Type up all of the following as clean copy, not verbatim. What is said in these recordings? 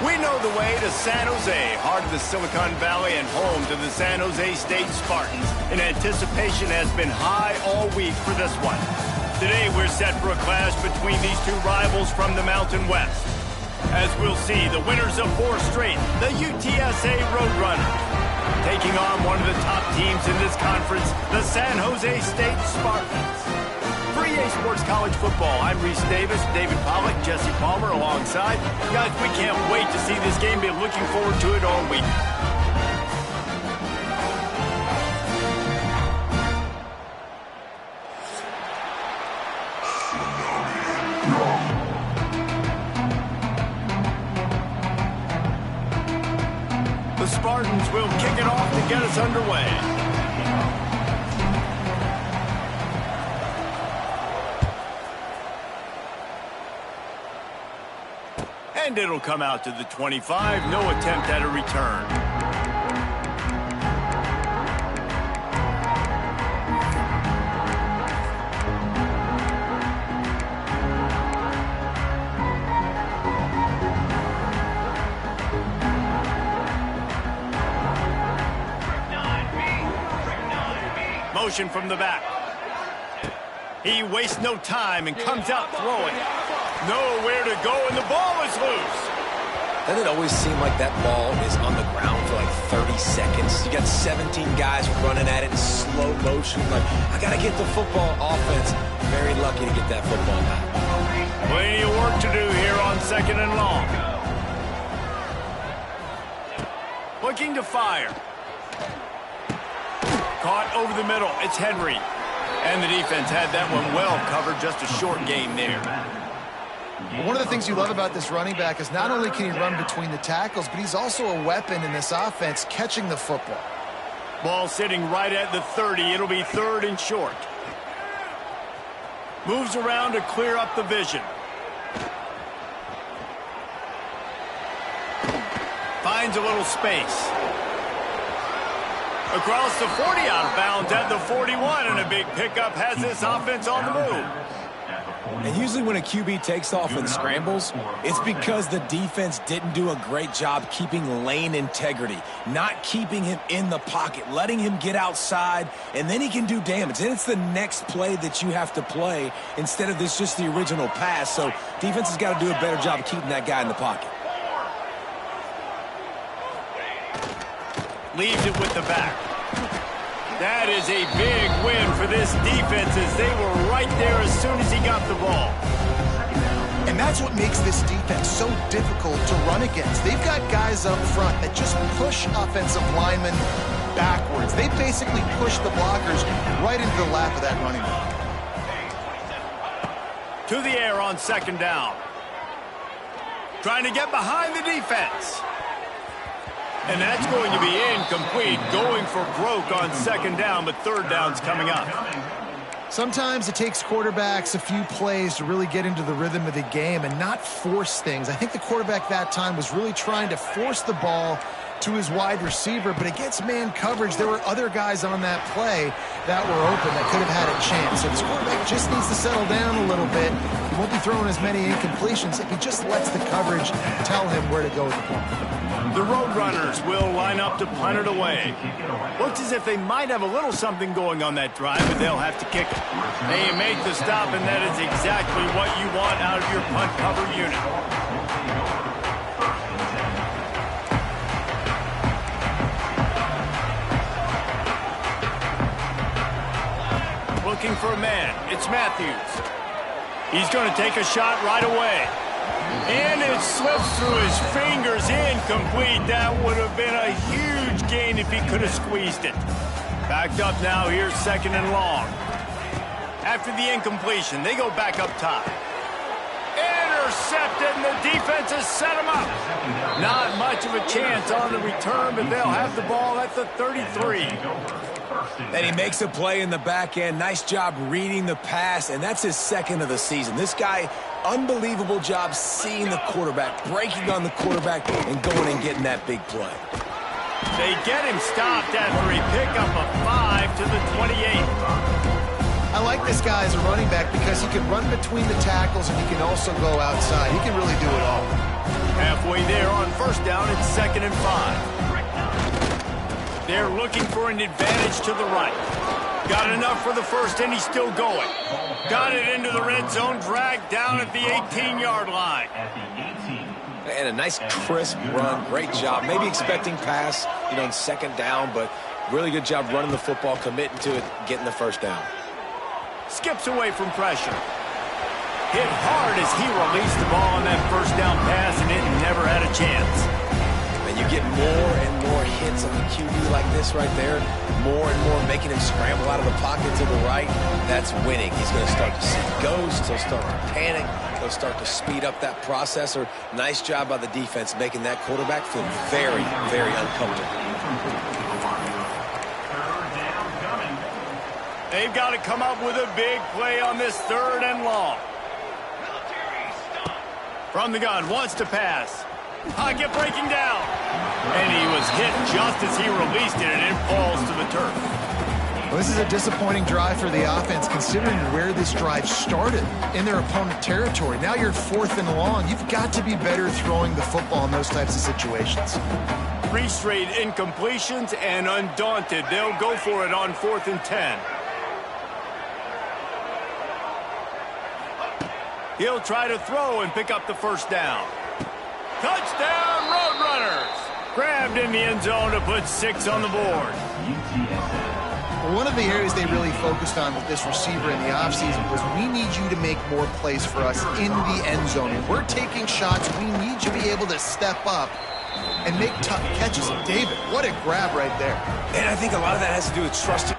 We know the way to San Jose, heart of the Silicon Valley and home to the San Jose State Spartans. And anticipation has been high all week for this one. Today we're set for a clash between these two rivals from the Mountain West. As we'll see, the winners of 4 straight, the UTSA Roadrunners, taking on one of the top teams in this conference, the San Jose State Spartans. For EA Sports College Football, I'm Reese Davis, David Pollack, Jesse Palmer alongside. Guys, we can't wait to see this game. Been looking forward to it all week. The Spartans will kick it off to get us underway. And it'll come out to the 25. No attempt at a return. Motion from the back. He wastes no time and comes out throwing. Nowhere to go, and the ball is loose. Doesn't it always seem like that ball is on the ground for like 30 seconds? You got 17 guys running at it in slow motion. Like, I got to get the football. Offense, very lucky to get that football back. Plenty of work to do here on 2nd and long. Looking to fire. Caught over the middle. It's Henry. And the defense had that one well covered. Just a short game there. One of the things you love about this running back is not only can he run between the tackles, but he's also a weapon in this offense, catching the football. Ball sitting right at the 30. It'll be 3rd and short. Moves around to clear up the vision. Finds a little space. Across the 40, out of bounds at the 41, and a big pickup has this offense on the move. And usually when a QB takes off and scrambles, it's because the defense didn't do a great job keeping lane integrity, not keeping him in the pocket, letting him get outside, and then he can do damage. Then it's the next play that you have to play instead of this just the original pass. So defense has got to do a better job of keeping that guy in the pocket. Leaves it with the back. That is a big win for this defense as they were right there as soon as he got the ball. And that's what makes this defense so difficult to run against. They've got guys up front that just push offensive linemen backwards. They basically push the blockers right into the lap of that running back. To the air on 2nd down. Trying to get behind the defense. And that's going to be incomplete, going for broke on 2nd down, but 3rd down's coming up. Sometimes it takes quarterbacks a few plays to really get into the rhythm of the game and not force things. I think the quarterback that time was really trying to force the ball to his wide receiver, but against man coverage, there were other guys on that play that were open that could have had a chance. So this quarterback just needs to settle down a little bit. He won't be throwing as many incompletions if he just lets the coverage tell him where to go with the ball. The Roadrunners will line up to punt it away. Looks as if they might have a little something going on that drive, but they'll have to kick it. They make the stop, and that is exactly what you want out of your punt cover unit. Looking for a man. It's Matthews. He's going to take a shot right away. And it slips through his fingers, incomplete. That would have been a huge gain if he could have squeezed it. Backed up now, here's 2nd and long. After the incompletion, they go back up top. Intercepted, and the defense has set him up. Not much of a chance on the return, but they'll have the ball at the 33. And he makes a play in the back end. Nice job reading the pass, and that's his 2nd of the season. This guy, unbelievable job seeing the quarterback, breaking on the quarterback, and going and getting that big play. They get him stopped after a pickup of 5 to the 28. I like this guy as a running back because he can run between the tackles and he can also go outside. He can really do it all. Halfway there on first down, it's 2nd and 5. They're looking for an advantage to the right. Got enough for the first, and he's still going. Got it into the red zone, dragged down at the 18-yard line. And a nice crisp run, great job. Maybe expecting pass, in 2nd down, but really good job running the football, committing to it, getting the first down. Skips away from pressure. Hit hard as he released the ball on that first down pass, and it never had a chance. And you get more and more hits on the QB like this right there, more and more making him scramble out of the pocket to the right. That's winning. He's going to start to see ghosts. He'll start to panic. He'll start to speed up that processor. Nice job by the defense making that quarterback feel very, very uncomfortable. They've got to come up with a big play on this 3rd and long. From the gun, wants to pass. Pocket breaking down. And he was hit just as he released it, and it falls to the turf. Well, this is a disappointing drive for the offense, considering where this drive started, in their opponent territory. Now you're 4th and long. You've got to be better throwing the football in those types of situations. 3 straight incompletions, and undaunted, they'll go for it on 4th and 10. He'll try to throw and pick up the first down. Touchdown, Roadrunners! Grabbed in the end zone to put 6 on the board. One of the areas they really focused on with this receiver in the offseason was, we need you to make more plays for us in the end zone. And we're taking shots. We need you to be able to step up and make tough catches. David, what a grab right there. And I think a lot of that has to do with trusting.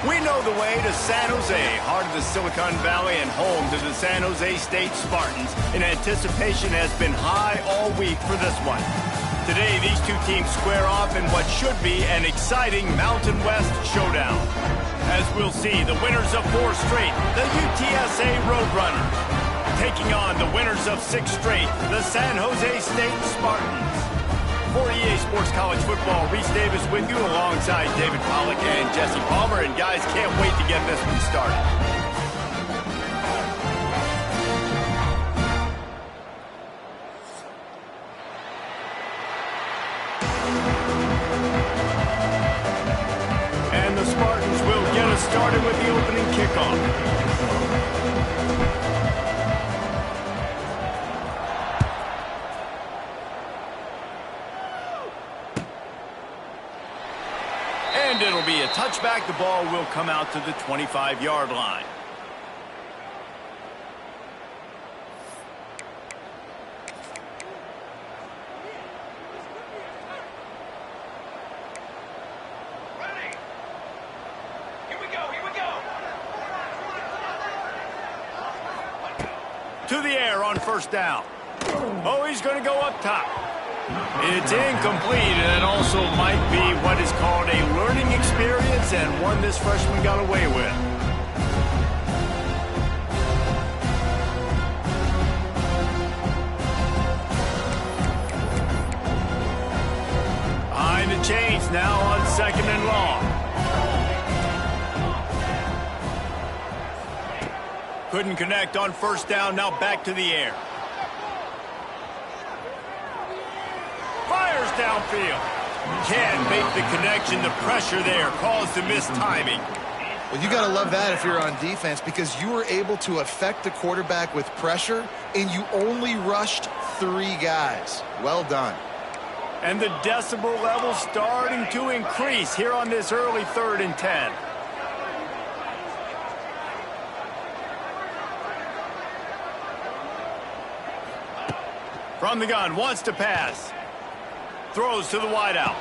We know the way to San Jose, heart of the Silicon Valley and home to the San Jose State Spartans. And anticipation has been high all week for this one. Today, these two teams square off in what should be an exciting Mountain West showdown. As we'll see, the winners of 4 straight, the UTSA Roadrunners, taking on the winners of 6 straight, the San Jose State Spartans. For EA Sports College Football, Reese Davis with you alongside David Pollack and Jesse Palmer. And guys, can't wait to get this one started. And the Spartans will get us started with the opening kickoff. And it'll be a touchback. The ball will come out to the 25-yard line. Ready. Here we go, here we go. To the air on first down. Oh, he's going to go up top. It's incomplete, and it also might be what is called a learning experience, and one this freshman got away with. Behind the chains now on 2nd and long. Couldn't connect on first down, now back to the air. Fires downfield. Can't make the connection. The pressure there caused the missed timing. Well, you got to love that if you're on defense, because you were able to affect the quarterback with pressure, and you only rushed 3 guys. Well done. And the decibel level starting to increase here on this early 3rd and 10. From the gun, wants to pass. Throws to the wideout.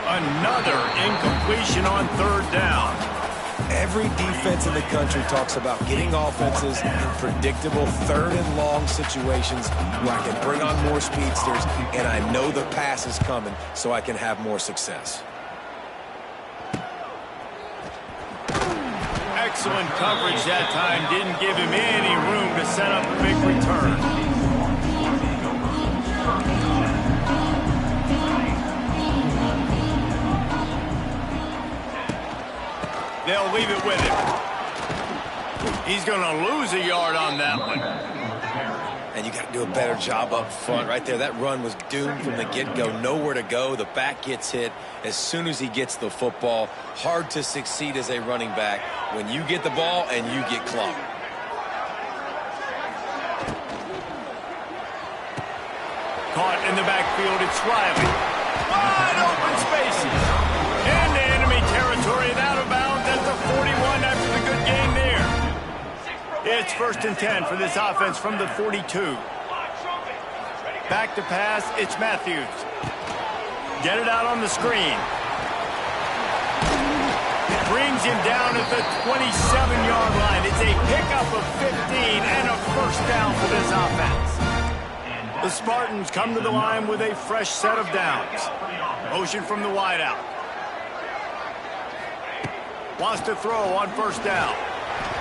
Another incompletion on 3rd down. Every defense in the country talks about getting offenses in predictable 3rd and long situations where I can bring on more speedsters and I know the pass is coming so I can have more success. Excellent coverage that time. Didn't give him any room to set up a big return. They'll leave it with him. He's going to lose a yard on that one. And you got to do a better job up front right there. That run was doomed from the get-go. Nowhere to go. The back gets hit as soon as he gets the football. Hard to succeed as a running back when you get the ball and you get clocked. Caught in the backfield, it's Riley. Wide open spaces. Into enemy territory and out of bounds at the 41 after the good gain there. It's 1st and 10 for this offense from the 42. Back to pass, it's Matthews. Get it out on the screen. Brings him down at the 27-yard line. It's a pickup of 15 and a 1st down for this offense. The Spartans come to the line with a fresh set of downs. Motion from the wideout. Wants to throw on 1st down.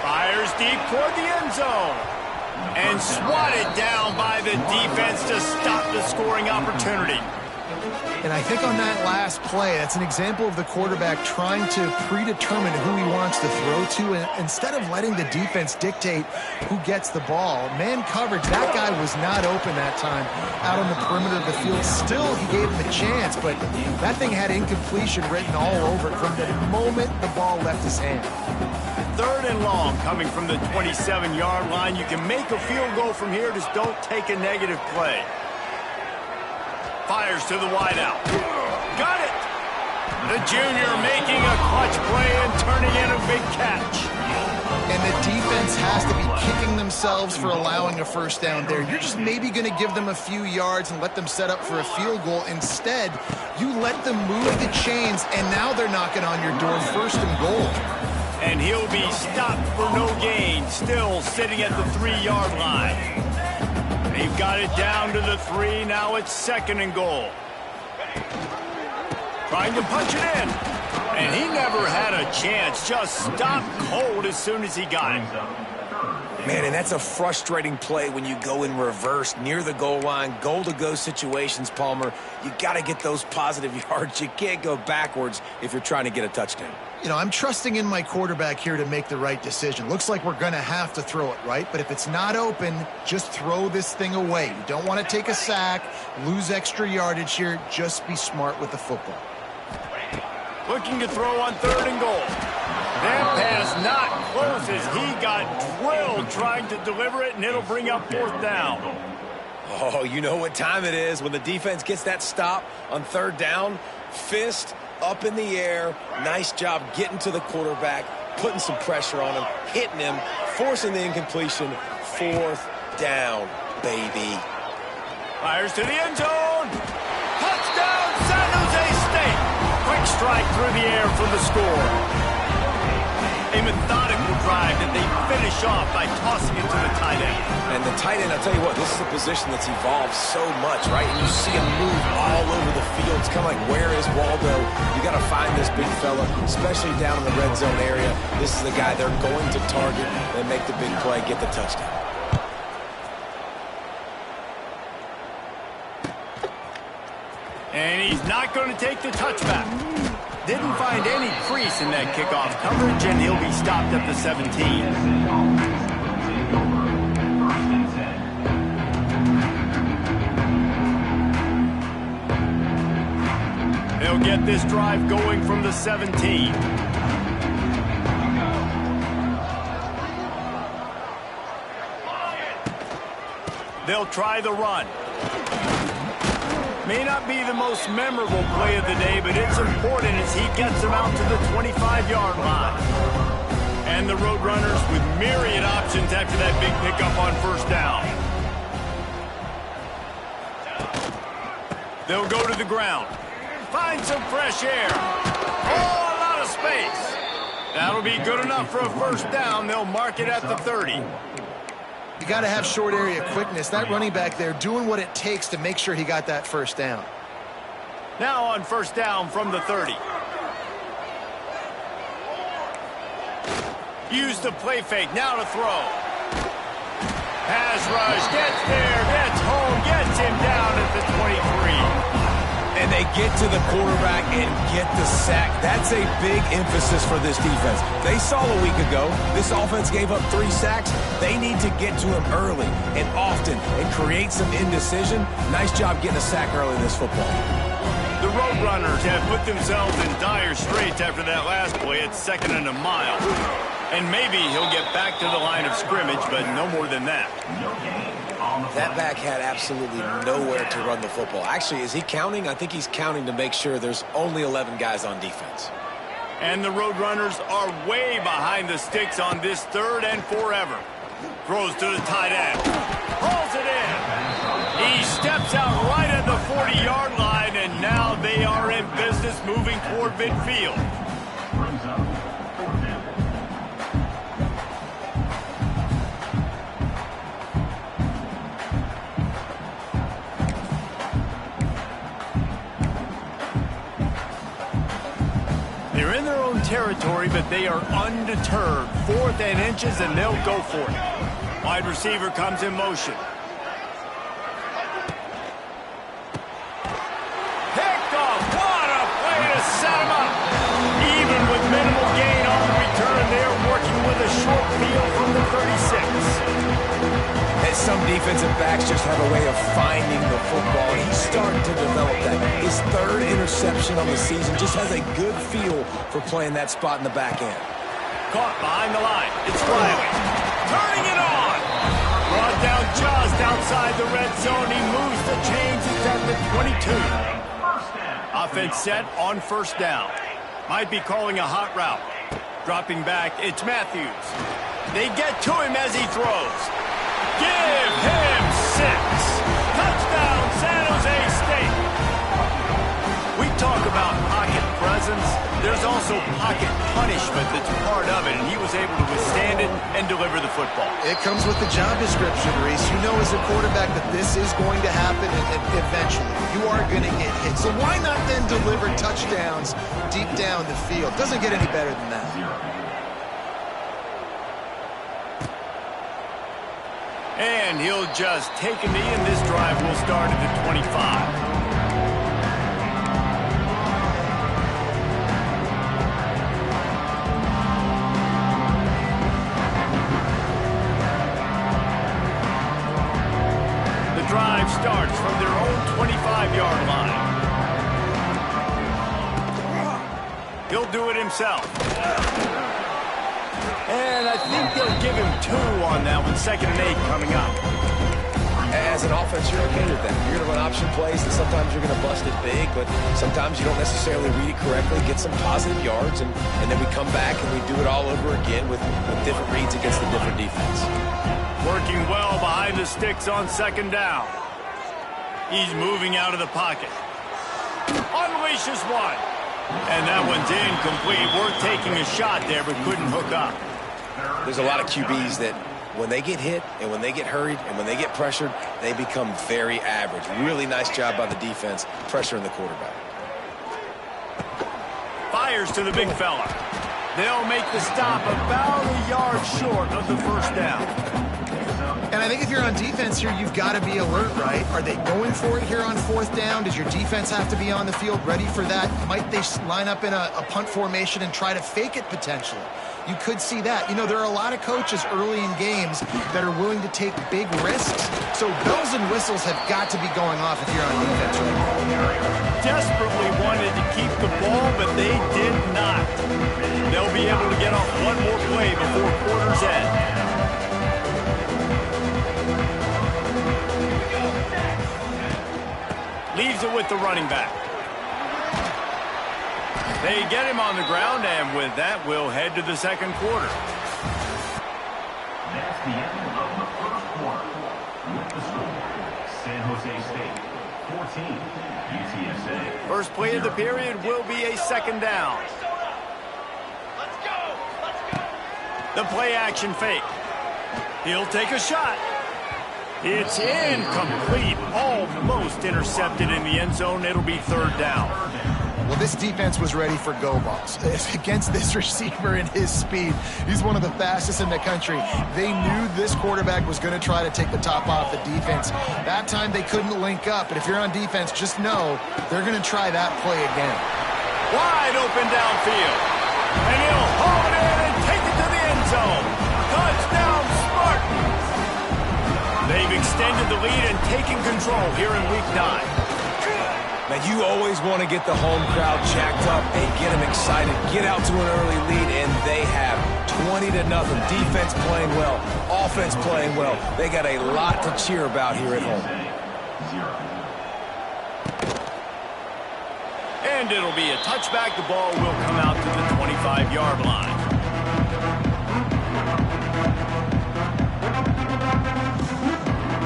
Fires deep toward the end zone. And swatted down by the defense to stop the scoring opportunity. And I think on that last play, that's an example of the quarterback trying to predetermine who he wants to throw to, and instead of letting the defense dictate who gets the ball. Man coverage, that guy was not open that time out on the perimeter of the field. Still, he gave him a chance, but that thing had incompletion written all over it from the moment the ball left his hand. 3rd and long coming from the 27-yard line. You can make a field goal from here, just don't take a negative play. Fires to the wideout. Got it! The junior making a clutch play and turning in a big catch. And the defense has to be kicking themselves for allowing a 1st down there. You're just maybe going to give them a few yards and let them set up for a field goal. Instead, you let them move the chains, and now they're knocking on your door, 1st and goal. And he'll be stopped for no gain, still sitting at the 3-yard line. They've got it down to the 3. Now it's 2nd and goal. Trying to punch it in. And he never had a chance. Just stopped cold as soon as he got it. Man, and that's a frustrating play when you go in reverse near the goal line, goal-to-go situations, Palmer. You got to get those positive yards. You can't go backwards if you're trying to get a touchdown. You know, I'm trusting in my quarterback here to make the right decision. Looks like we're going to have to throw it, right? But if it's not open, just throw this thing away. You don't want to take a sack, lose extra yardage here. Just be smart with the football. Looking to throw on 3rd and goal. That pass not close as he got drilled trying to deliver it, and it'll bring up 4th down. Oh, you know what time it is when the defense gets that stop on 3rd down. Fist up in the air. Nice job getting to the quarterback, putting some pressure on him, hitting him, forcing the incompletion. 4th down, baby. Fires to the end zone. Touchdown, San Jose State. Quick strike through the air for the score. A methodical drive that they finish off by tossing it to the tight end. And the tight end, I'll tell you what, this is a position that's evolved so much, right? And you see him move all over the field. It's kind of like, where is Waldo? You got to find this big fella, especially down in the red zone area. This is the guy they're going to target and make the big play, get the touchdown. And he's not going to take the touchback. Didn't find any crease in that kickoff coverage, and he'll be stopped at the 17. They'll get this drive going from the 17. They'll try the run. May not be the most memorable play of the day, but it's important as he gets them out to the 25-yard line. And the Roadrunners with myriad options after that big pickup on 1st down. They'll go to the ground. Find some fresh air. Oh, a lot of space. That'll be good enough for a 1st down. They'll mark it at the 30. You got to have short area quickness. That running back there doing what it takes to make sure he got that 1st down. Now on 1st down from the 30. Use the play fake. Now to throw. Pass rush. Gets there. Gets home. Gets him down at the 23. And they get to the quarterback and get the sack. That's a big emphasis for this defense. They saw a week ago, this offense gave up 3 sacks. They need to get to him early and often and create some indecision. Nice job getting a sack early in this football. The Roadrunners have put themselves in dire straits after that last play at 2nd and a mile. And maybe he'll get back to the line of scrimmage, but no more than that. That back had absolutely nowhere to run the football. Actually, is he counting? I think he's counting to make sure there's only 11 guys on defense. And the Roadrunners are way behind the sticks on this 3rd and forever. Throws to the tight end. Pulls it in. He steps out right at the 40-yard line, and now they are in business moving toward midfield. They're in their own territory, but they are undeterred. 4th and inches, and they'll go for it. Wide receiver comes in motion. Picked off. What a play to set him up. Even with minimal gain on the return, they're working with a short field from the 36. And some defensive backs just have a way of finding the football. He's starting to develop that. His 3rd interception on the season just has a good feel for playing that spot in the back end. Caught behind the line. It's Riley. Turning it on. Brought down just outside the red zone. He moves the chains. It's at the 22. Offense set on 1st down. Might be calling a hot route. Dropping back, it's Matthews. They get to him as he throws. Give him 6. Touchdown, San Jose State. We talk about pocket presence. There's also pocket punishment that's part of it, and he was able to withstand it and deliver the football. It comes with the job description, Reese. You know as a quarterback that this is going to happen eventually. You are going to get hit. So why not then deliver touchdowns deep down the field? Doesn't get any better than that. And he'll just take a knee, and this drive will start at the 25. Drive starts from their own 25-yard line. He'll do it himself. And I think they'll give him 2 on that one. 2nd and 8 coming up. As an offense, you're okay with that. You're going to run option plays, and sometimes you're going to bust it big, but sometimes you don't necessarily read it correctly, get some positive yards, and then we come back and we do it all over again with different reads against the different defense. Working well behind the sticks on 2nd down. He's moving out of the pocket. Unleashes one. And that one's incomplete. Worth taking a shot there, but couldn't hook up. There's a lot of QBs that when they get hit and when they get hurried and when they get pressured, they become very average. Really nice job by the defense pressuring the quarterback. Fires to the big fella. They'll make the stop about a yard short of the 1st down. And I think if you're on defense here, you've got to be alert, right? Are they going for it here on 4th down? Does your defense have to be on the field ready for that? Might they line up in a punt formation and try to fake it potentially? You could see that. You know, there are a lot of coaches early in games that are willing to take big risks. So bells and whistles have got to be going off if you're on defense right now. Desperately wanted to keep the ball, but they did not. They'll be able to get off one more play before quarter's end. Leaves it with the running back. They get him on the ground, and with that, we'll head to the 2nd quarter. That's the end of the 1st quarter. With the score, San Jose State 14, UTSA. First play of the period will be a 2nd down. Let's go! The play action fake. He'll take a shot. It's incomplete. Almost intercepted in the end zone. It'll be 3rd down. Well, this defense was ready for go balls. Against this receiver and his speed, he's one of the fastest in the country. They knew this quarterback was going to try to take the top off the defense. That time they couldn't link up, but if you're on defense, just know they're going to try that play again. Wide open downfield. And he'll haul it in and take it to the end zone. Touchdown, Spartans! They've extended the lead and taken control here in Week 9. Now, you always want to get the home crowd jacked up and get them excited. Get out to an early lead, and they have 20-0. Defense playing well, offense playing well. They got a lot to cheer about here at home. And it'll be a touchback. The ball will come out to the 25-yard line.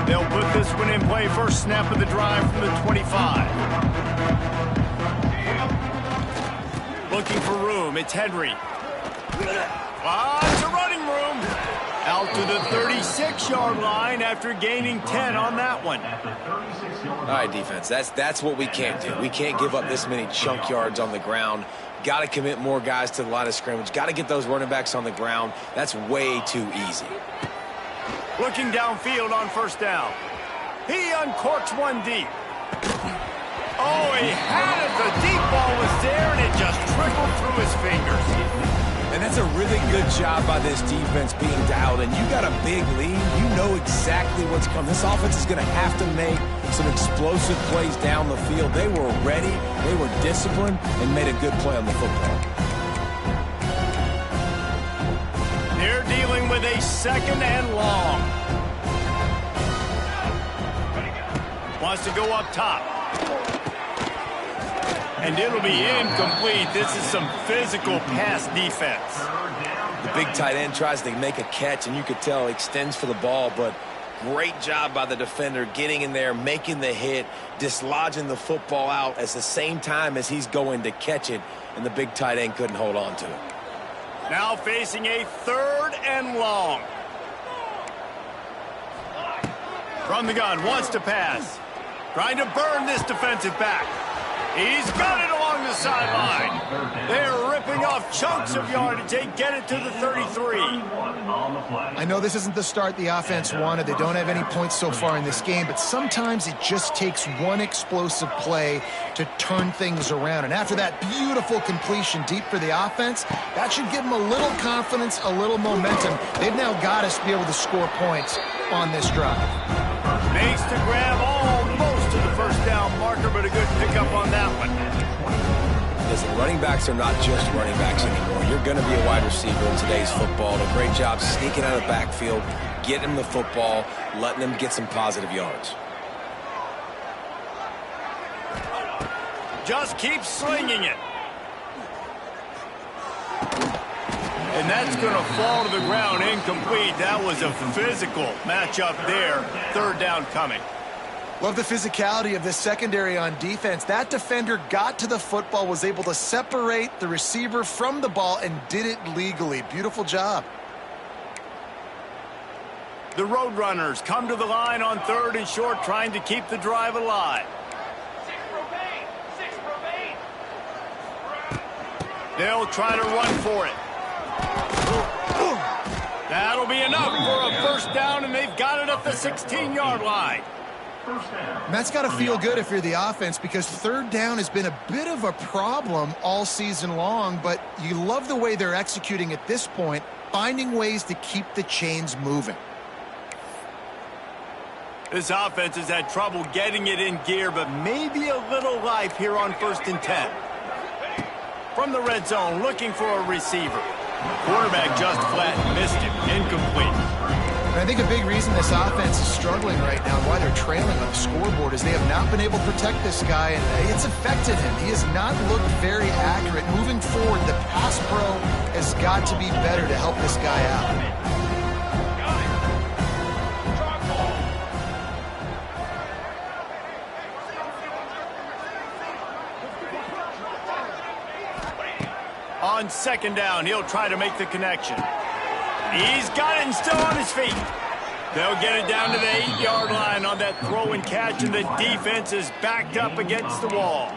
They'll put this one in play. First snap of the drive from the 25. Looking for room. It's Henry. Lots of running room. Out to the 36-yard line after gaining 10 on that one. All right, defense, that's what we can't do. We can't give up this many chunk yards on the ground. Got to commit more guys to the line of scrimmage. Got to get those running backs on the ground. That's way too easy. Looking downfield on 1st down. He uncorks one deep. Oh, he had it. The deep ball was there, and it just trickled through his fingers. And that's a really good job by this defense being dialed in. You got a big lead. You know exactly what's coming. This offense is going to have to make some explosive plays down the field. They were ready, they were disciplined, and made a good play on the football. They're dealing with a 2nd and long. Wants to go up top. And it'll be incomplete. This is some physical pass defense. The big tight end tries to make a catch, and you could tell he extends for the ball, but great job by the defender getting in there, making the hit, dislodging the football out at the same time as he's going to catch it, and the big tight end couldn't hold on to it. Now facing a 3rd and long. From the gun, wants to pass. Trying to burn this defensive back. He's got it along the sideline. They're ripping off chunks of yardage. They get it to the 33. I know this isn't the start the offense wanted. They don't have any points so far in this game, but sometimes it just takes one explosive play to turn things around. And after that beautiful completion deep for the offense, that should give them a little confidence, a little momentum. They've now got us to be able to score points on this drive. Makes the grab almost to the first down marker, but a good pickup on that one. Listen, running backs are not just running backs anymore. You're going to be a wide receiver in today's football. And a great job sneaking out of the backfield, getting them the football, letting them get some positive yards. Just keep slinging it. And that's going to fall to the ground incomplete. That was a physical matchup there. Third down coming. Love the physicality of this secondary on defense. That defender got to the football, was able to separate the receiver from the ball, and did it legally. Beautiful job. The Roadrunners come to the line on 3rd and short, trying to keep the drive alive. They'll try to run for it. That'll be enough for a first down, and they've got it at the 16-yard line. And that's got to feel good if you're the offense, because third down has been a bit of a problem all season long, but you love the way they're executing at this point, finding ways to keep the chains moving. This offense has had trouble getting it in gear, but maybe a little life here on 1st and 10. From the red zone, looking for a receiver. Quarterback just flat missed him. Incomplete. And I think a big reason this offense is struggling right now, why they're trailing on the scoreboard, is they have not been able to protect this guy, and it's affected him. He has not looked very accurate. Moving forward, the pass pro has got to be better to help this guy out. On 2nd down, he'll try to make the connection. He's got it and still on his feet. They'll get it down to the 8-yard line on that throw and catch, and the defense is backed up against the wall.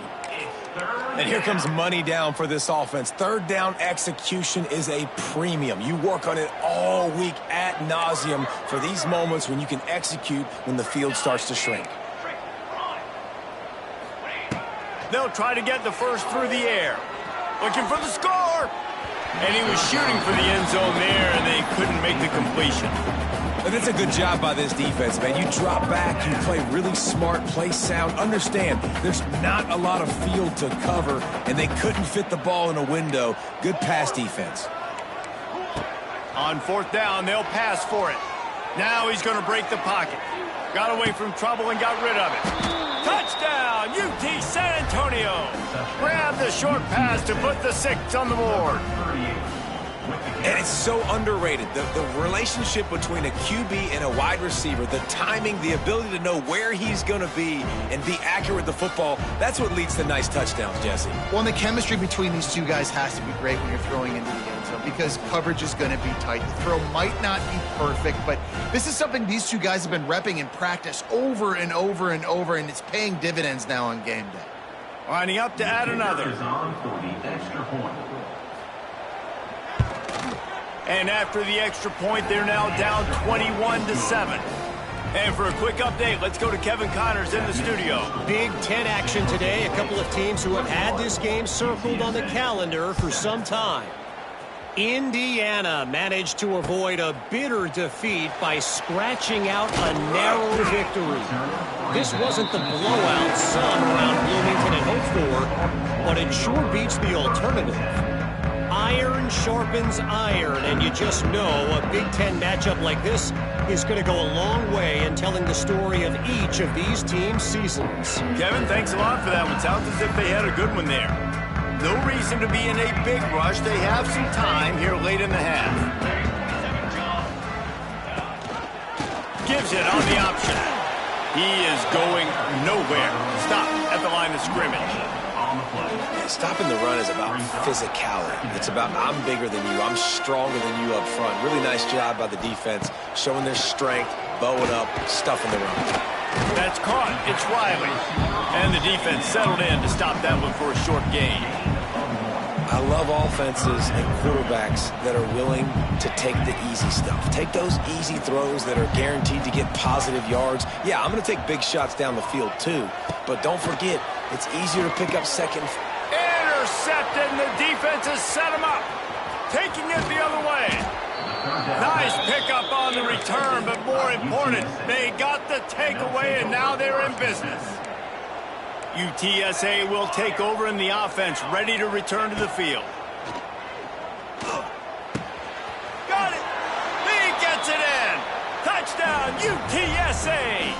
And here comes money down for this offense. Third down execution is a premium. You work on it all week ad nauseum for these moments when you can execute when the field starts to shrink. They'll try to get the first through the air. Looking for the score. And he was shooting for the end zone there, and they couldn't make the completion. But it's a good job by this defense, man. You drop back, you play really smart, play sound. Understand, there's not a lot of field to cover, and they couldn't fit the ball in a window. Good pass defense. On 4th down, they'll pass for it. Now he's going to break the pocket. Got away from trouble and got rid of it. Touchdown, UT San Antonio. Grab the short pass to put the 6 on the board. And it's so underrated. The relationship between a QB and a wide receiver, the timing, the ability to know where he's going to be and be accurate with the football, that's what leads to nice touchdowns, Jesse. Well, and the chemistry between these two guys has to be great when you're throwing into the end zone, because coverage is going to be tight. The throw might not be perfect, but this is something these two guys have been repping in practice over and over and over, and it's paying dividends now on game day. Lining up to add another. And after the extra point, they're now down 21-7. And for a quick update, let's go to Kevin Connors in the studio. Big Ten action today. A couple of teams who have had this game circled on the calendar for some time. Indiana managed to avoid a bitter defeat by scratching out a narrow victory. This wasn't the blowout some around Bloomington had hoped for, but it sure beats the alternative. Iron sharpens iron, and you just know a Big Ten matchup like this is going to go a long way in telling the story of each of these teams' seasons. Kevin, thanks a lot for that one. Sounds as if they had a good one there. No reason to be in a big rush. They have some time here late in the half. Gives it on the option. He is going nowhere. Stop at the line of scrimmage. Stopping the run is about physicality. It's about I'm bigger than you, I'm stronger than you up front. Really nice job by the defense, showing their strength, bowing up, stuffing the run. That's caught. It's Riley. And the defense settled in to stop that one for a short gain. I love offenses and quarterbacks that are willing to take the easy stuff. Take those easy throws that are guaranteed to get positive yards. Yeah, I'm going to take big shots down the field too. But don't forget, it's easier to pick up second. Intercepted, and the defense has set him up. Taking it the other way. Nice pickup on the return, but more important, they got the takeaway, and now they're in business. UTSA will take over in the offense, ready to return to the field. Got it! He gets it in! Touchdown, UTSA!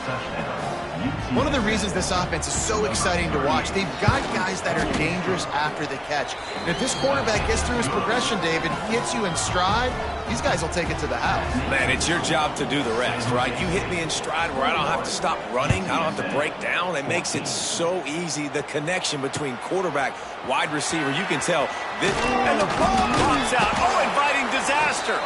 One of the reasons this offense is so exciting to watch, they've got guys that are dangerous after the catch. And if this quarterback gets through his progression, David, he hits you in stride, these guys will take it to the house. Man, it's your job to do the rest, right? You hit me in stride where I don't have to stop running. I don't have to break down. It makes it so easy. The connection between quarterback, wide receiver, you can tell. And the ball pops out. Oh, inviting disaster.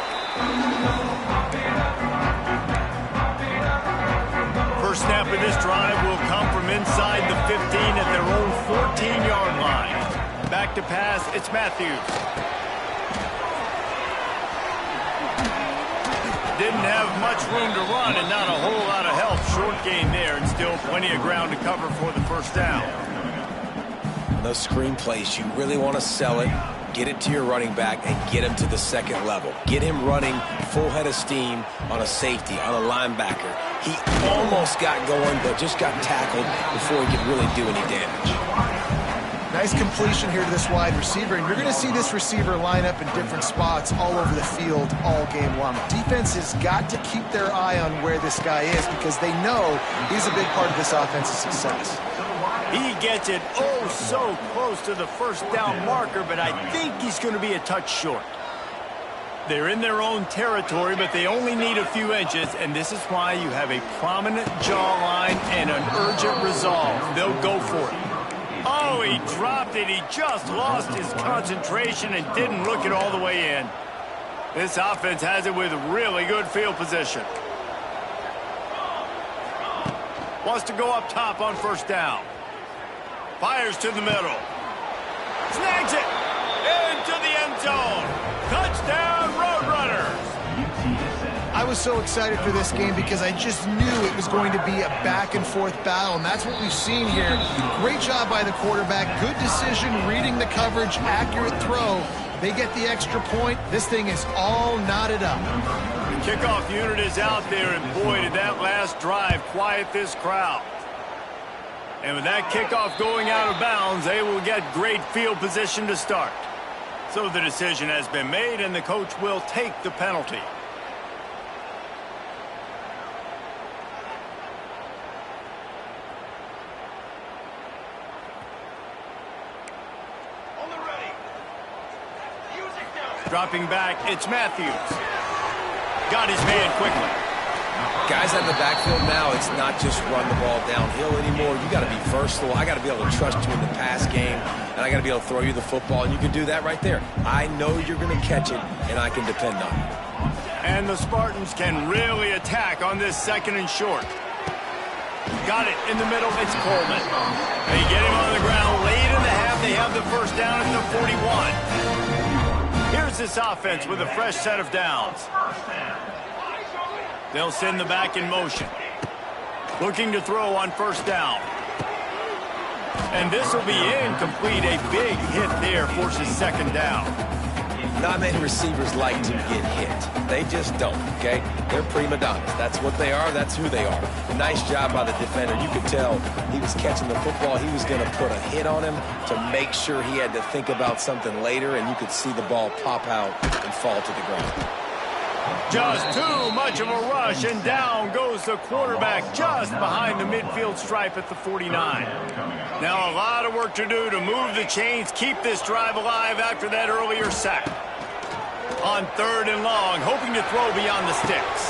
First snap of this drive will come from inside the 15 at their own 14-yard line. Back to pass, it's Matthews. Didn't have much room to run and not a whole lot of help. Short gain there and still plenty of ground to cover for the first down. Those screen plays, you really want to sell it, get it to your running back, and get him to the second level. Get him running full head of steam on a safety, on a linebacker. He almost got going, but just got tackled before he could really do any damage. Nice completion here to this wide receiver, and you're going to see this receiver line up in different spots all over the field all game long. Defense has got to keep their eye on where this guy is because they know he's a big part of this offense's success. He gets it oh so close to the first down marker, but I think he's going to be a touch short. They're in their own territory, but they only need a few inches, and this is why you have a prominent jawline and an urgent resolve. They'll go for it. Oh, he dropped it. He just lost his concentration and didn't look it all the way in. This offense has it with really good field position. Wants to go up top on first down. Fires to the middle. Snags it. Into the end zone. Touchdown, Roadrunners. I was so excited for this game because I just knew it was going to be a back-and-forth battle, and that's what we've seen here. Great job by the quarterback. Good decision, reading the coverage, accurate throw. They get the extra point. This thing is all knotted up. The kickoff unit is out there, and boy, did that last drive quiet this crowd. And with that kickoff going out of bounds, they will get great field position to start. So the decision has been made, and the coach will take the penalty. Dropping back, it's Matthews. Got his man quickly. Guys out in the backfield now, it's not just run the ball downhill anymore. You got to be versatile. I got to be able to trust you in the pass game, and I got to be able to throw you the football, and you can do that right there. I know you're going to catch it, and I can depend on it. And the Spartans can really attack on this second and short. Got it in the middle, it's Coleman. They get him on the ground late in the half. They have the first down at the 41. Here's this offense with a fresh set of downs. They'll send the back in motion. Looking to throw on first down. And this will be incomplete. A big hit there forces second down. Not many receivers like to get hit. They just don't, okay? They're prima donnas. That's what they are. That's who they are. Nice job by the defender. You could tell he was catching the football. He was going to put a hit on him to make sure he had to think about something later, and you could see the ball pop out and fall to the ground. Just too much of a rush, and down goes the quarterback just behind the midfield stripe at the 49. Now a lot of work to do to move the chains, keep this drive alive after that earlier sack. On third and long, hoping to throw beyond the sticks.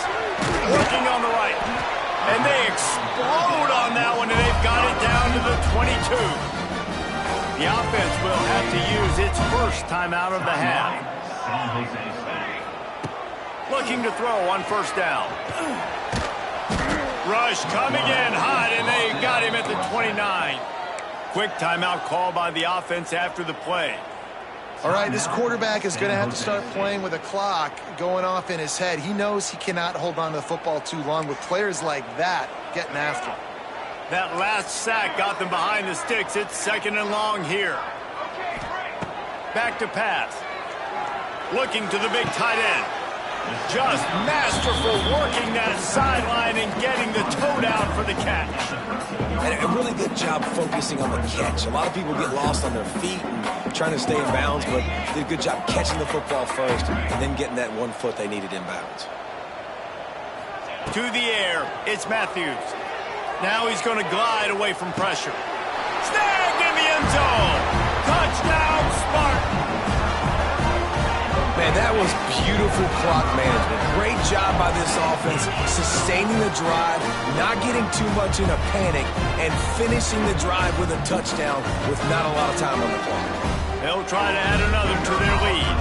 Working on the right. And they explode on that one, and they've got it down to the 22. The offense will have to use its first timeout of the half. Looking to throw on first down. Rush coming in hot, and they got him at the 29. Quick timeout call by the offense after the play. All right, this quarterback is going to have to start playing with a clock going off in his head. He knows he cannot hold on to the football too long with players like that getting after him. That last sack got them behind the sticks. It's 2nd and long here. Back to pass. Looking to the big tight end. Just masterful working that sideline and getting the toe down for the catch. And a really good job focusing on the catch. A lot of people get lost on their feet and trying to stay in bounds, but did a good job catching the football first and then getting that 1 foot they needed in bounds. To the air, it's Matthews. Now he's going to glide away from pressure. Snagged in the end zone. Touchdown, Spartans. Man, that was beautiful clock management. Great job by this offense, sustaining the drive, not getting too much in a panic, and finishing the drive with a touchdown with not a lot of time on the clock. They'll try to add another to their lead.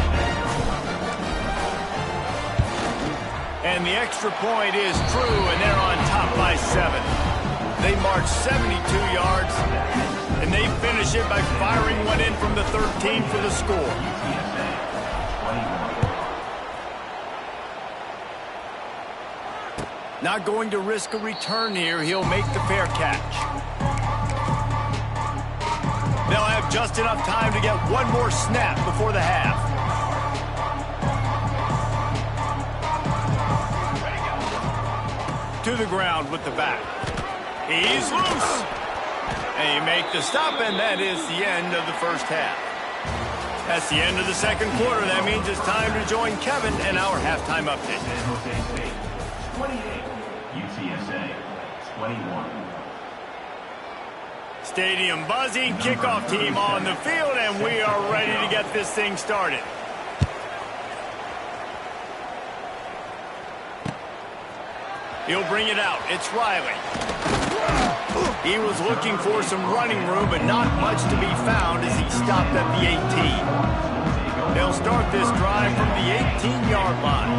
And the extra point is true, and they're on top by 7. They march 72 yards, and they finish it by firing one in from the 13 for the score. Not going to risk a return here. He'll make the fair catch. They'll have just enough time to get one more snap before the half. To the ground with the back. He's loose. And you make the stop, and that is the end of the first half. That's the end of the second quarter. That means it's time to join Kevin and our halftime update. San Jose State, 28. UTSA, 21. Stadium buzzing, kickoff team on the field, and we are ready to get this thing started. He'll bring it out. It's Riley. He was looking for some running room, but not much to be found as he stopped at the 18. They'll start this drive from the 18-yard line.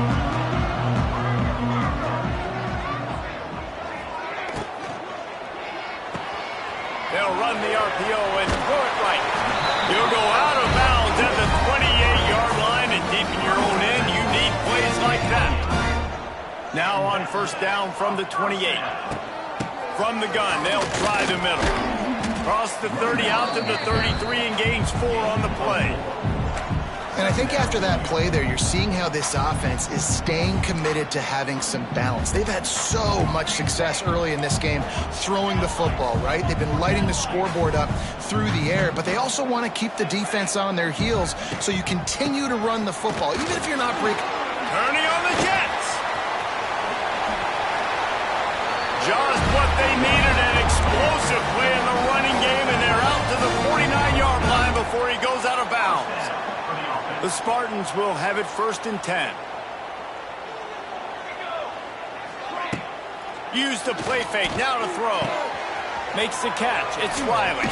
They'll run the RPO and throw it right. He'll go out of bounds at the 28-yard line, and deep in your own end, you need plays like that. Now on first down from the 28. From the gun, they'll try the middle. Cross the 30 out to the 33 and gains 4 on the play. And I think after that play there, you're seeing how this offense is staying committed to having some balance. They've had so much success early in this game throwing the football, right? They've been lighting the scoreboard up through the air, but they also want to keep the defense on their heels, so you continue to run the football, even if you're not breaking. Turning on the Jets. Just what they needed, an explosive play in the running game, and they're out to the 49-yard line before he goes out of bounds. The Spartans will have it first and 10. Use the play fake, now to throw. Makes the catch, it's Riley.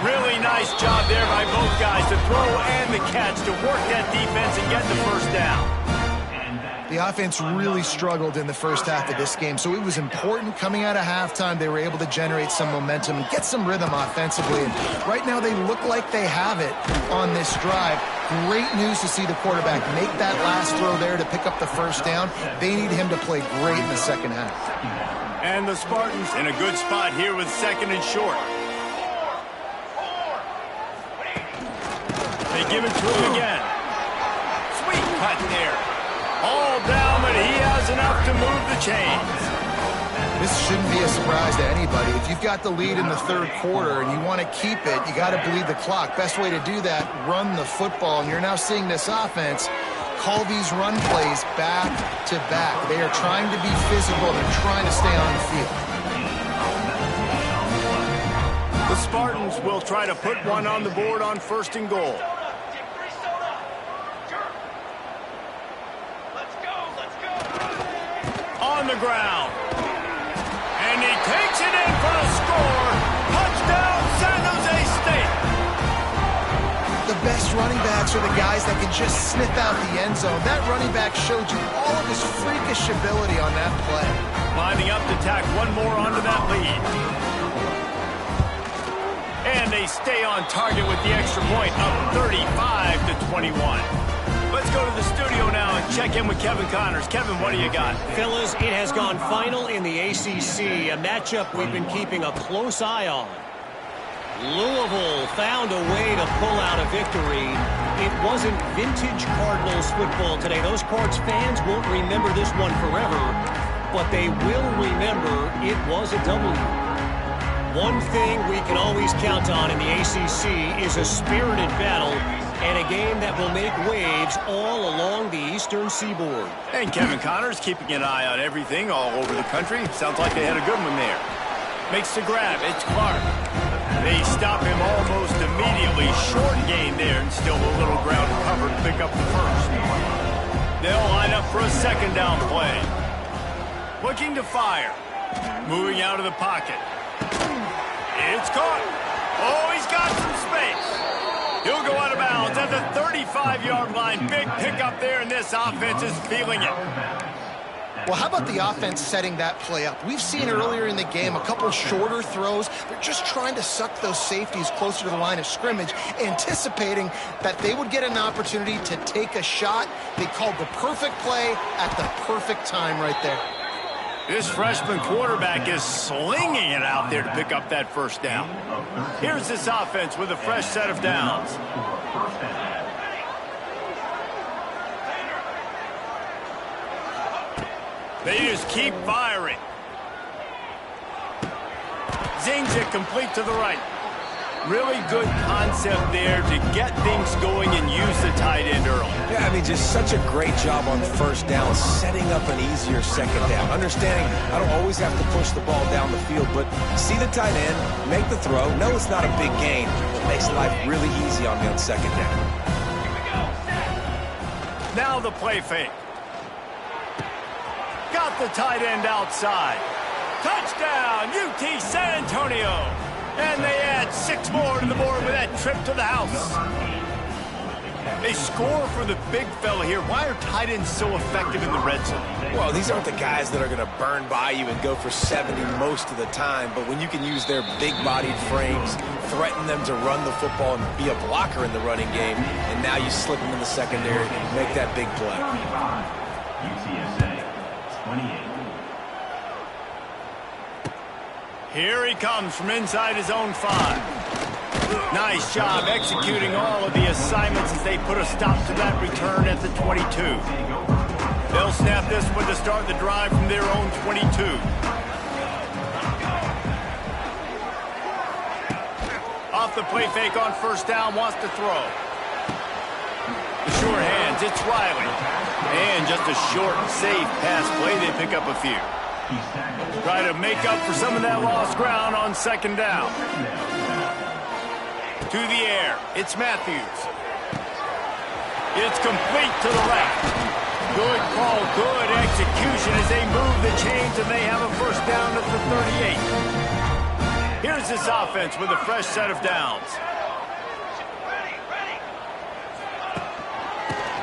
Really nice job there by both guys to throw and the catch to work that defense and get the first down. The offense really struggled in the first half of this game, so it was important coming out of halftime they were able to generate some momentum and get some rhythm offensively. And right now they look like they have it on this drive. Great news to see the quarterback make that last throw there to pick up the first down. They need him to play great in the second half. And the Spartans in a good spot here with 2nd and short. They give it to him again. Sweet cut there. All down, but he has enough to move the chains. This shouldn't be a surprise to anybody. If you've got the lead in the third quarter and you want to keep it, you got to bleed the clock. Best way to do that, run the football. And you're now seeing this offense call these run plays back to back. They are trying to be physical. They're trying to stay on the field. The Spartans will try to put one on the board on 1st and goal. On the ground. And he takes it in for a score. Touchdown, San Jose State. The best running backs are the guys that can just sniff out the end zone. That running back showed you all of his freakish ability on that play. Lining up to tack one more onto that lead. And they stay on target with the extra point, up 35-21. Let's go to the studio now and check in with Kevin Connors. Kevin, what do you got? Fellas, it has gone final in the ACC, a matchup we've been keeping a close eye on. Louisville found a way to pull out a victory. It wasn't vintage Cardinals football today. Those Cards fans won't remember this one forever, but they will remember it was a W. One thing we can always count on in the ACC is a spirited battle and a game that will make waves all along the Eastern Seaboard. And Kevin Connors keeping an eye on everything all over the country. Sounds like they had a good one there. Makes the grab. It's Clark. They stop him almost immediately. Short gain there and still a little ground to cover to pick up the first. They'll line up for a second down play. Looking to fire. Moving out of the pocket. It's caught. Oh, he's got some space. He'll go out of bounds at the 35-yard line. Big pickup there, and this offense is feeling it. Well, how about the offense setting that play up? We've seen earlier in the game a couple shorter throws. They're just trying to suck those safeties closer to the line of scrimmage, anticipating that they would get an opportunity to take a shot. They called the perfect play at the perfect time right there. This freshman quarterback is slinging it out there to pick up that first down. Here's this offense with a fresh set of downs. They just keep firing. Zings it complete to the right. Really good concept there to get things going and use the tight end early. Yeah, I mean, just such a great job on first down, setting up an easier second down. Understanding I don't always have to push the ball down the field, but see the tight end, make the throw. No, it's not a big gain, but it makes life really easy on me on second down. Now the play fake. Got the tight end outside. Touchdown, UT San Antonio. And they add 6 more to the board with that trip to the house. They score for the big fella here. Why are tight ends so effective in the red zone? Well, these aren't the guys that are going to burn by you and go for 70 most of the time, but when you can use their big-bodied frames, threaten them to run the football and be a blocker in the running game, and now you slip them in the secondary and make that big play. UTSA, 28. Here he comes from inside his own 5. Nice job executing all of the assignments as they put a stop to that return at the 22. They'll snap this one to start the drive from their own 22. Off the play fake on first down, wants to throw. The sure hands, it's Riley. And just a short, safe pass play, they pick up a few. Try to make up for some of that lost ground on second down. To the air, it's Matthews. It's complete to the left. Good call, good execution as they move the chains and they have a first down at the 38. Here's this offense with a fresh set of downs.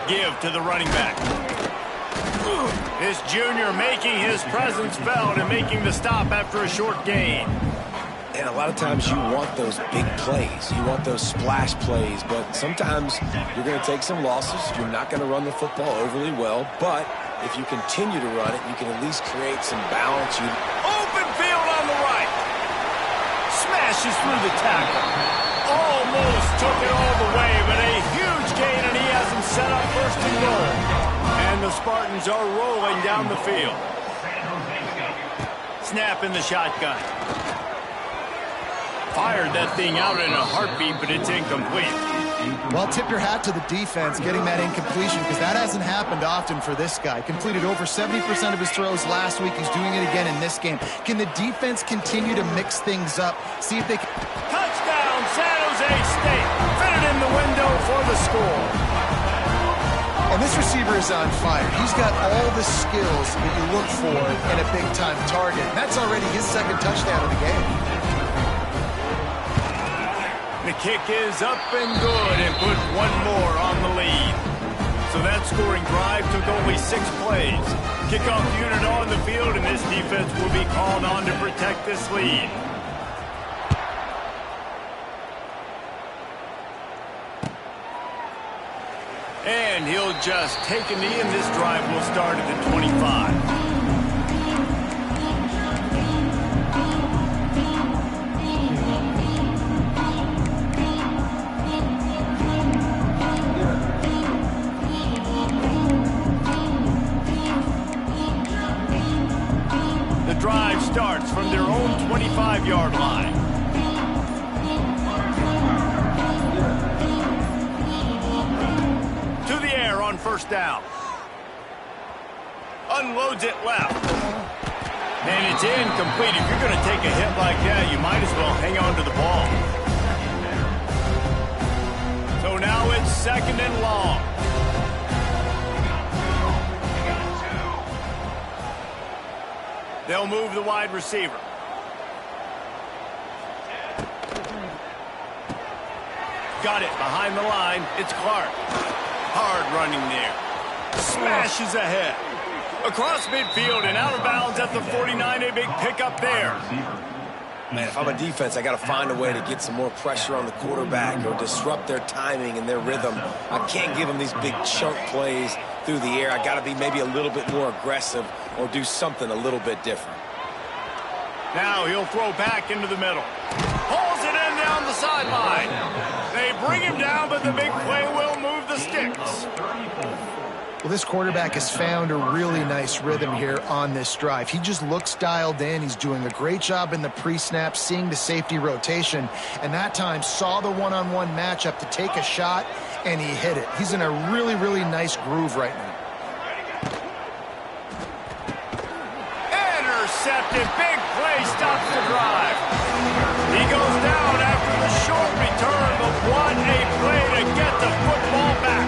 Give to the running back. This junior making his presence felt and making the stop after a short gain. And a lot of times you want those big plays. You want those splash plays, but sometimes you're going to take some losses. You're not going to run the football overly well, but if you continue to run it, you can at least create some balance. Open field on the right. Smashes through the tackle. Almost took it all the way, but a huge gain, and he has him set up first and goal. And the Spartans are rolling down the field. Snap in the shotgun. Fired that thing out in a heartbeat, but it's incomplete. Well, tip your hat to the defense getting that incompletion, because that hasn't happened often for this guy. Completed over 70% of his throws last week. He's doing it again in this game. Can the defense continue to mix things up? See if they can... Touchdown, San Jose State. Fitted in the window for the score. And this receiver is on fire. He's got all the skills that you look for in a big-time target. And that's already his second touchdown of the game. The kick is up and good and put one more on the lead. So that scoring drive took only 6 plays. Kickoff unit on the field, and this defense will be called on to protect this lead. And he'll just take a knee, and this drive will start at the 25. The drive starts from their own 25-yard line. To the air on first down. Unloads it left. And it's incomplete. If you're going to take a hit like that, you might as well hang on to the ball. So now it's second and long. They'll move the wide receiver. Got it behind the line. It's Clark. Hard running there. Smashes ahead. Across midfield and out of bounds at the 49. A big pickup there. Man, if I'm a defense, I got to find a way to get some more pressure on the quarterback or disrupt their timing and their rhythm. I can't give them these big chunk plays through the air. I got to be maybe a little bit more aggressive or do something a little bit different. Now he'll throw back into the middle. Pulls it in down the sideline. They bring him down, but the big play will move the sticks. Well, this quarterback has found a really nice rhythm here on this drive. He just looks dialed in. He's doing a great job in the pre-snap, seeing the safety rotation, and that time saw the one-on-one matchup to take a shot, and he hit it. He's in a really, really nice groove right now. Intercepted. Big play stops the drive. He goes down after the short return, but what a play to get the football back.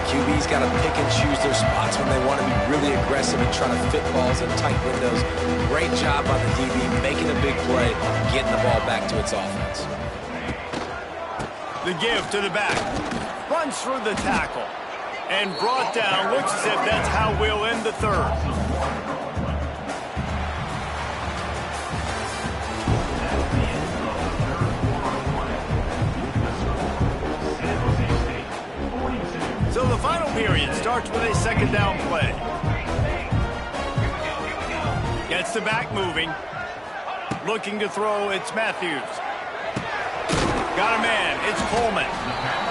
QB's got to pick and choose their spots when they want to be really aggressive and try to fit balls in tight windows. Great job by the DB making a big play, getting the ball back to its offense. The give to the back. Runs through the tackle. And brought down. Looks as if that's how we'll end the third. So the final period starts with a second down play. Gets the back moving. Looking to throw, it's Matthews. Got a man, it's Coleman.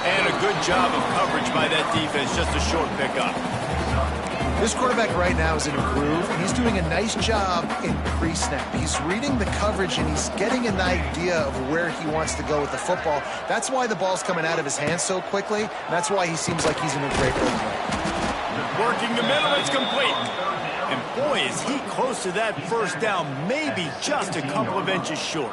And a good job of coverage by that defense, just a short pickup. This quarterback right now is in a groove, and he's doing a nice job in pre-snap. He's reading the coverage, and he's getting an idea of where he wants to go with the football. That's why the ball's coming out of his hands so quickly, and that's why he seems like he's in a great rhythm. Working the middle, it's complete. And boy, is he close to that first down, maybe just a couple of inches short.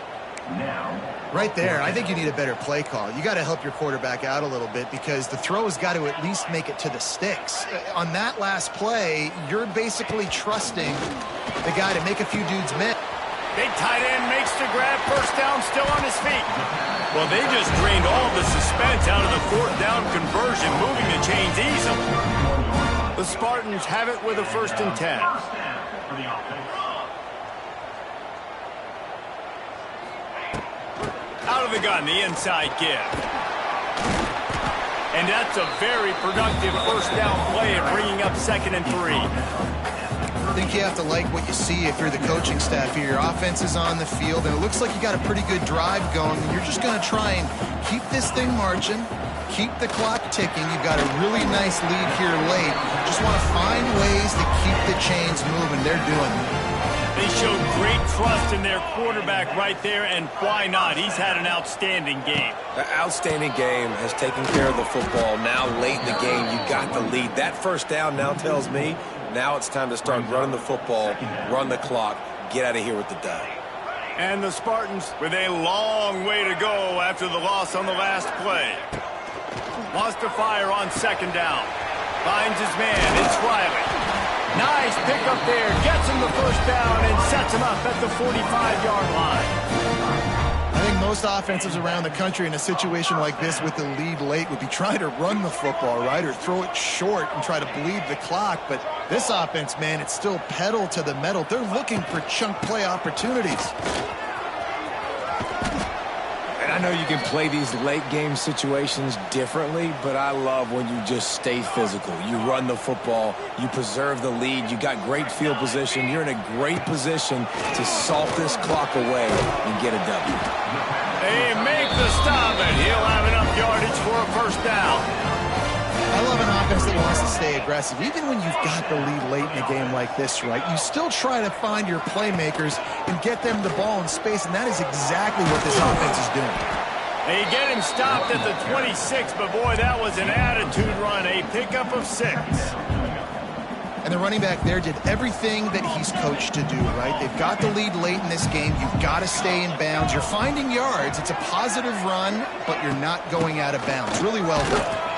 Right there, I think you need a better play call. You got to help your quarterback out a little bit because the throw has got to at least make it to the sticks. On that last play, you're basically trusting the guy to make a few dudes miss. Big tight end makes the grab, first down, still on his feet. Well, they just drained all the suspense out of the fourth down conversion, moving the chains easily. The Spartans have it with a 1st and 10. Out of the gun, the inside give. And that's a very productive first down play at bringing up 2nd and 3. I think you have to like what you see if you're the coaching staff here. Your offense is on the field, and it looks like you got a pretty good drive going. And you're just going to try and keep this thing marching, keep the clock ticking. You've got a really nice lead here late. Just want to find ways to keep the chains moving. They're doing it. They showed great trust in their quarterback right there, and why not? He's had an outstanding game. The outstanding game has taken care of the football. Now, late in the game, you got the lead. That first down now tells me now it's time to start running the football, run the clock, get out of here with the dub. And the Spartans with a long way to go after the loss on the last play. Wants to fire on 2nd down. Finds his man. It's Riley. Nice pickup there. Gets him the first down and sets him up at the 45-yard line. I think most offenses around the country in a situation like this with the lead late would be trying to run the football, right, or throw it short and try to bleed the clock. But this offense, man, it's still pedal to the metal. They're looking for chunk play opportunities. And I know you can play these late game situations differently, but I love when you just stay physical. You run the football, you preserve the lead, you got great field position, you're in a great position to salt this clock away and get a W. They make the stop, and he'll have enough yardage for a first down. I love an offense that wants to stay aggressive. Even when you've got the lead late in a game like this, right, you still try to find your playmakers and get them the ball in space, and that is exactly what this offense is doing. They get him stopped at the 26, but boy, that was an attitude run, a pickup of 6. And the running back there did everything that he's coached to do, right? They've got the lead late in this game. You've got to stay in bounds. You're finding yards. It's a positive run, but you're not going out of bounds. Really well done.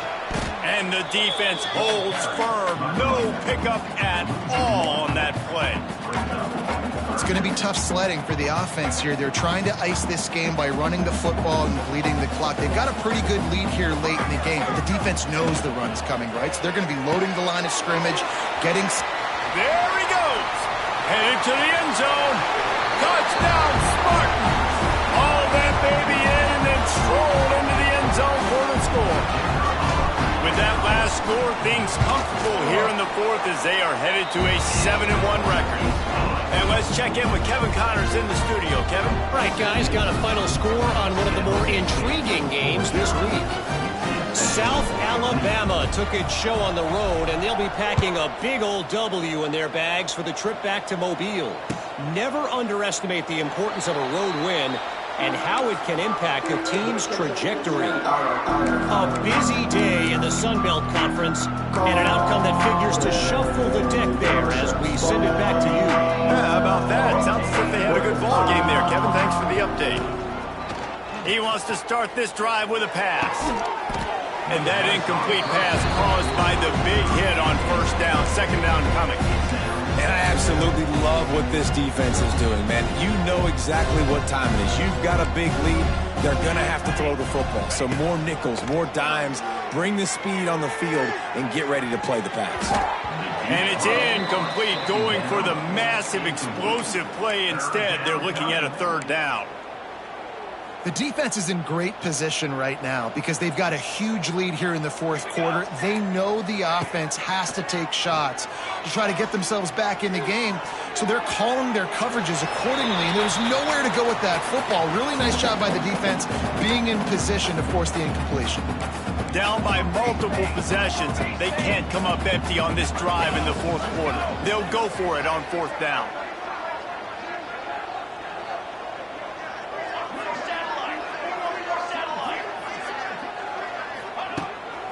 And the defense holds firm. No pickup at all on that play. It's going to be tough sledding for the offense here. They're trying to ice this game by running the football and bleeding the clock. They've got a pretty good lead here late in the game, but the defense knows the run's coming, right? So they're going to be loading the line of scrimmage, getting... There he goes. Headed to the end zone. Touchdown, Spartans. All that baby in and then strolled into the end zone for the score. With that last score, things comfortable here in the fourth as they are headed to a 7-1 record. And let's check in with Kevin Connors in the studio. Kevin? Right, guys, got a final score on one of the more intriguing games this week. South Alabama took its show on the road, and they'll be packing a big old W in their bags for the trip back to Mobile. Never underestimate the importance of a road win and how it can impact a team's trajectory. A busy day in the Sun Belt Conference, and an outcome that figures to shuffle the deck there as we send it back to you. Yeah, how about that? Sounds as if they had a good ball game there. Kevin, thanks for the update. He wants to start this drive with a pass. And that incomplete pass caused by the big hit on first down, second down coming. And I absolutely love what this defense is doing, man. You know exactly what time it is. You've got a big lead. They're going to have to throw the football. So more nickels, more dimes, bring the speed on the field, and get ready to play the pass. And it's incomplete, going for the massive explosive play instead. They're looking at a third down. The defense is in great position right now because they've got a huge lead here in the fourth quarter. They know the offense has to take shots to try to get themselves back in the game. So they're calling their coverages accordingly, and there's nowhere to go with that football. Really nice job by the defense being in position to force the incompletion. Down by multiple possessions. They can't come up empty on this drive in the fourth quarter. They'll go for it on fourth down.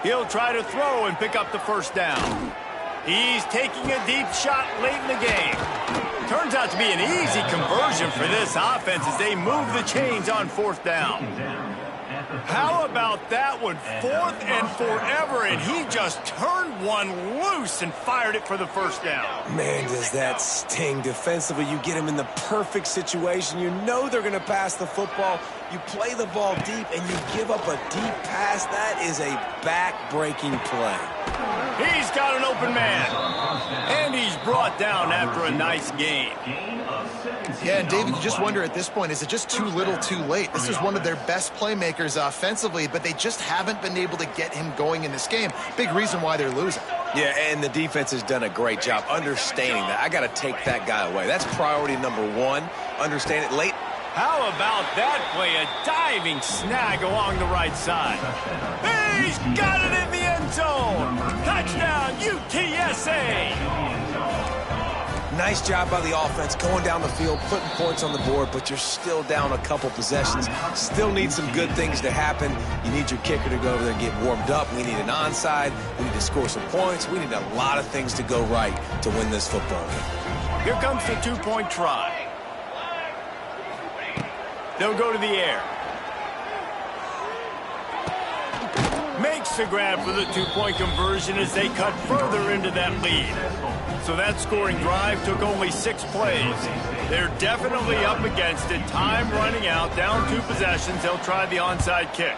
He'll try to throw and pick up the first down. He's taking a deep shot late in the game. Turns out to be an easy conversion for this offense as they move the chains on fourth down. How about that one? Fourth and forever, and he just turned one loose and fired it for the first down. Man, does that sting. Defensively, you get him in the perfect situation. You know they're going to pass the football. You play the ball deep, and you give up a deep pass. That is a back-breaking play. He's got an open man, and he's brought down after a nice game. Yeah, and David, you just wonder at this point, is it just too little too late? This is one of their best playmakers offensively, but they just haven't been able to get him going in this game. Big reason why they're losing. Yeah, and the defense has done a great job understanding that. I got to take that guy away. That's priority number one. Understand it late. How about that play? A diving snag along the right side. He's got it in the end zone. Touchdown, UTSA. Nice job by the offense going down the field, putting points on the board, but you're still down a couple possessions. Still need some good things to happen. You need your kicker to go over there and get warmed up. We need an onside. We need to score some points. We need a lot of things to go right to win this football game. Here comes the two-point try. They'll go to the air. Make makes the grab for the two-point conversion as they cut further into that lead. So that scoring drive took only 6 plays. They're definitely up against it. Time running out, down 2 possessions. They'll try the onside kick.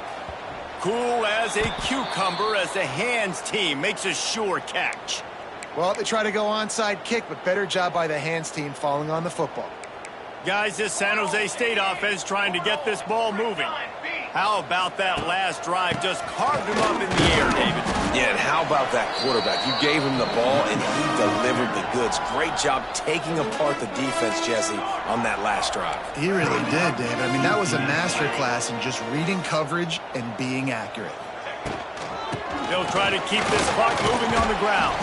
Cool as a cucumber as the hands team makes a sure catch. Well, they try to go onside kick, but better job by the hands team falling on the football. Guys, this San Jose State offense trying to get this ball moving. How about that last drive? Just carved him up in the air, David. Yeah, and how about that quarterback? You gave him the ball, and he delivered the goods. Great job taking apart the defense, Jesse, on that last drive. He really did, David. I mean, that was a masterclass in just reading coverage and being accurate. They'll try to keep this clock moving on the ground.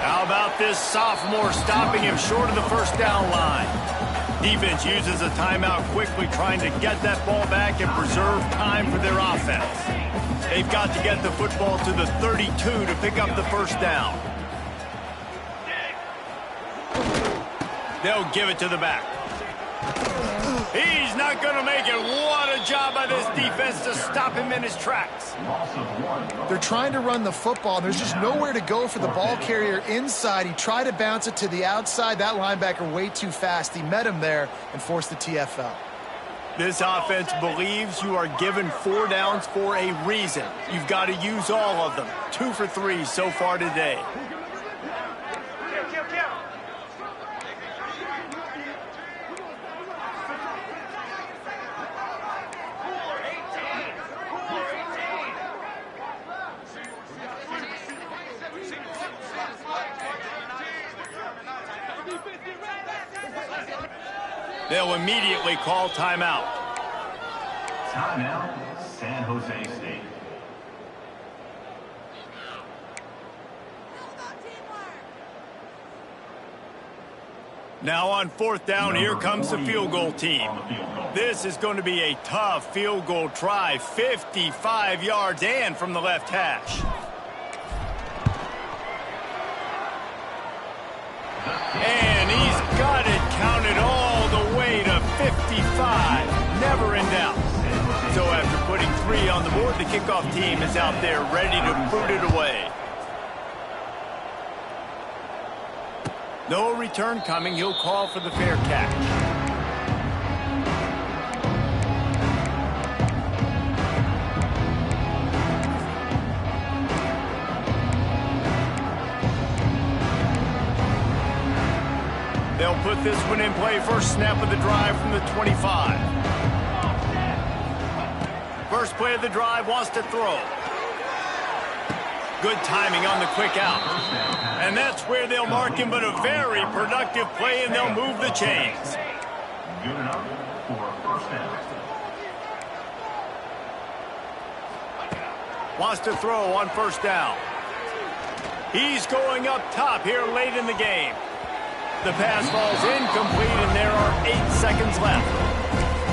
How about this sophomore stopping him short of the first down line? Defense uses a timeout quickly, trying to get that ball back and preserve time for their offense. They've got to get the football to the 32 to pick up the first down. They'll give it to the back. He's not going to make it. What a job by this defense to stop him in his tracks. They're trying to run the football. There's just nowhere to go for the ball carrier inside. He tried to bounce it to the outside. That linebacker way too fast. He met him there and forced the TFL. This offense believes you are given 4 downs for a reason. You've got to use all of them. 2 for 3 so far today. They'll immediately call timeout. Timeout, San Jose State. Now on 4th down, here comes the field goal team. This is going to be a tough field goal try. 55 yards and from the left hash. And he's got it counted all the way to 55. Never in doubt. So after putting 3 on the board, the kickoff team is out there ready to put it away. No return coming. He'll call for the fair catch. They'll put this one in play. First snap of the drive from the 25. First play of the drive, wants to throw. Good timing on the quick out. And that's where they'll mark him, but a very productive play, and they'll move the chains. Good enough for a first down. Wants to throw on first down. He's going up top here late in the game. The pass falls incomplete, and there are 8 seconds left.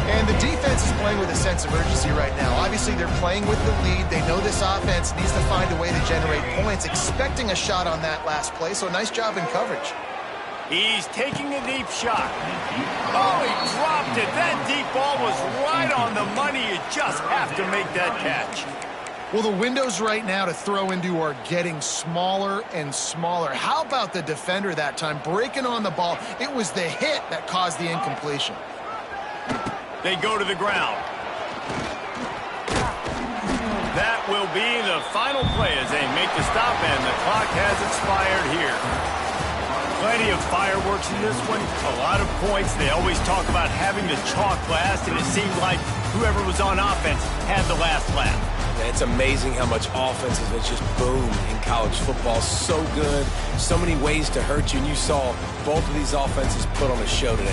And the defense is playing with a sense of urgency right now. Obviously, they're playing with the lead. They know this offense needs to find a way to generate points, expecting a shot on that last play, so nice job in coverage. He's taking a deep shot. Oh, he dropped it. That deep ball was right on the money. You just have to make that catch. Well, the windows right now to throw into are getting smaller and smaller. How about the defender that time breaking on the ball? It was the hit that caused the incompletion. They go to the ground. That will be the final play as they make the stop, and the clock has expired here. Plenty of fireworks in this one, a lot of points. They always talk about having the chalk last, and it seemed like whoever was on offense had the last lap. It's amazing how much offense has just boomed in college football. So good, so many ways to hurt you, and you saw both of these offenses put on a show today.